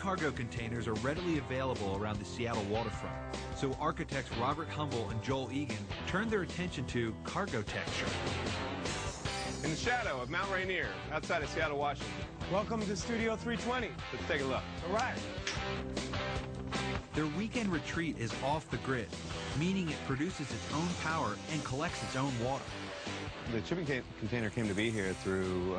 cargo containers are readily available around the Seattle waterfront, so architects Robert Humble and Joel Egan turned their attention to cargo texture. In the shadow of Mount Rainier, outside of Seattle, Washington. Welcome to Studio 320. Let's take a look. All right. Their weekend retreat is off the grid, meaning it produces its own power and collects its own water. The shipping container came to be here through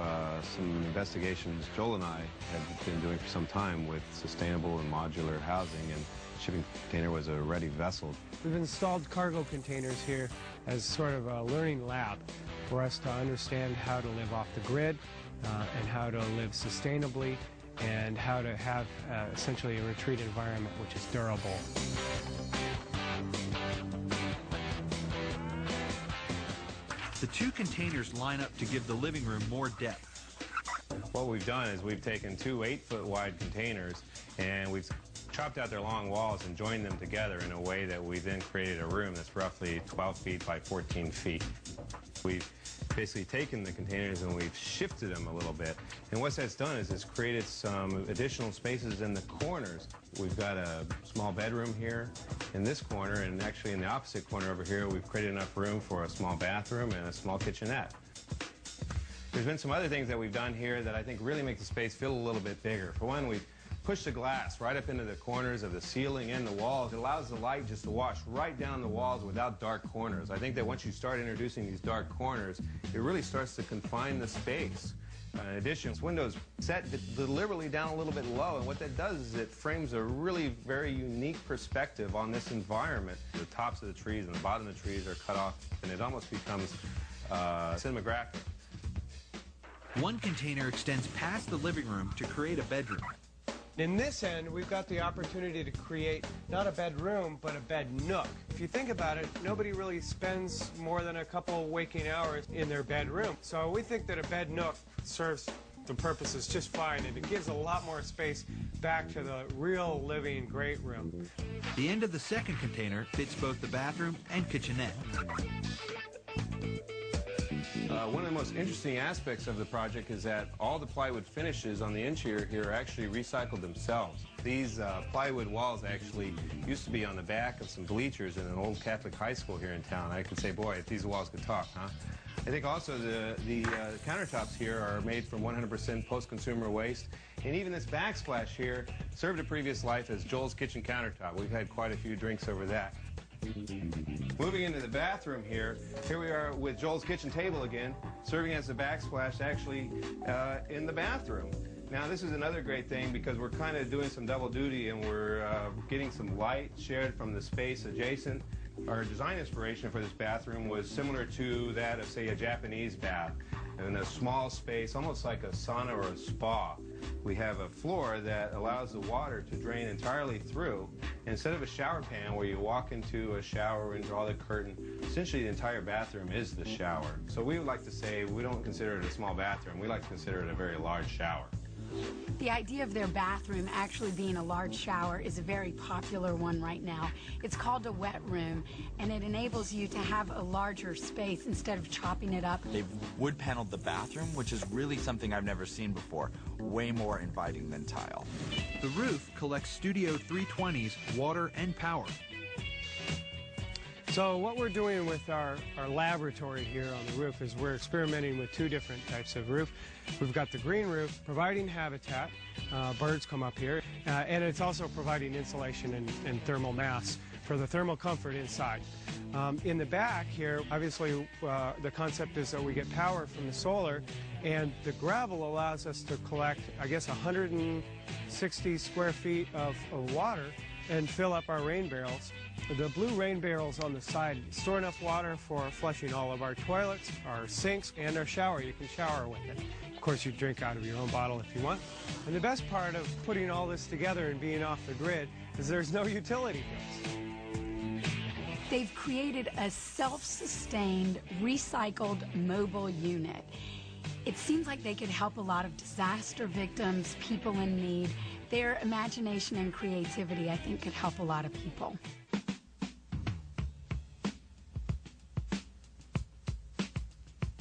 some investigations Joel and I had been doing for some time with sustainable and modular housing, and the shipping container was a ready vessel. We've installed cargo containers here as sort of a learning lab for us to understand how to live off the grid and how to live sustainably and how to have essentially a retreat environment which is durable. The two containers line up to give the living room more depth. What we've done is we've taken two 8-foot wide containers and we've chopped out their long walls and joined them together in a way that we then created a room that's roughly 12 feet by 14 feet. We've basically taken the containers and we've shifted them a little bit. And what that's done is it's created some additional spaces in the corners. We've got a small bedroom here in this corner, and actually in the opposite corner over here, we've created enough room for a small bathroom and a small kitchenette. There's been some other things that we've done here that I think really make the space feel a little bit bigger. For one, we've pushed the glass right up into the corners of the ceiling and the walls. It allows the light just to wash right down the walls without dark corners. I think that once you start introducing these dark corners, it really starts to confine the space. In addition, this window's set deliberately down a little bit low, and what that does is it frames a really very unique perspective on this environment. The tops of the trees and the bottom of the trees are cut off, and it almost becomes cinematographic. One container extends past the living room to create a bedroom. In this end, we've got the opportunity to create not a bedroom, but a bed nook. If you think about it, nobody really spends more than a couple waking hours in their bedroom. So we think that a bed nook serves the purposes just fine, and it gives a lot more space back to the real living great room. The end of the second container fits both the bathroom and kitchenette. One of the most interesting aspects of the project is that all the plywood finishes on the interior here are actually recycled themselves. These plywood walls actually used to be on the back of some bleachers in an old Catholic high school here in town. I could say, boy, if these walls could talk, huh? I think also the countertops here are made from 100% post-consumer waste, and even this backsplash here served a previous life as Joel's kitchen countertop. We've had quite a few drinks over that. Moving into the bathroom here we are with Joel's kitchen table again, serving as the backsplash actually in the bathroom. Now this is another great thing because we're kind of doing some double duty and we're getting some light shared from the space adjacent. Our design inspiration for this bathroom was similar to that of, say, a Japanese bath. In a small space, almost like a sauna or a spa. We have a floor that allows the water to drain entirely through. Instead of a shower pan where you walk into a shower and draw the curtain, essentially the entire bathroom is the shower. So we would like to say we don't consider it a small bathroom, we like to consider it a very large shower. The idea of their bathroom actually being a large shower is a very popular one right now. It's called a wet room, and it enables you to have a larger space instead of chopping it up. They've wood paneled the bathroom, which is really something I've never seen before. Way more inviting than tile. The roof collects Studio 320's water and power. So what we're doing with our laboratory here on the roof is we're experimenting with two different types of roof. We've got the green roof providing habitat. Birds come up here. And it's also providing insulation and thermal mass for the thermal comfort inside. In the back here, obviously the concept is that we get power from the solar, and the gravel allows us to collect, I guess, 160 square feet of water and fill up our rain barrels. The blue rain barrels on the side store enough water for flushing all of our toilets, our sinks, and our shower. You can shower with it. Of course, you drink out of your own bottle if you want. And the best part of putting all this together and being off the grid is there's no utility bills. They've created a self-sustained, recycled mobile unit. It seems like they could help a lot of disaster victims, people in need. Their imagination and creativity, I think, could help a lot of people.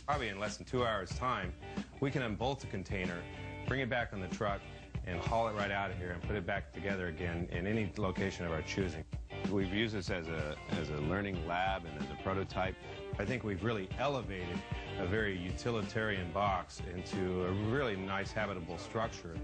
Probably in less than 2 hours' time, we can unbolt the container, bring it back on the truck, and haul it right out of here and put it back together again in any location of our choosing. We've used this as a learning lab and as a prototype. I think we've really elevated a very utilitarian box into a really nice habitable structure.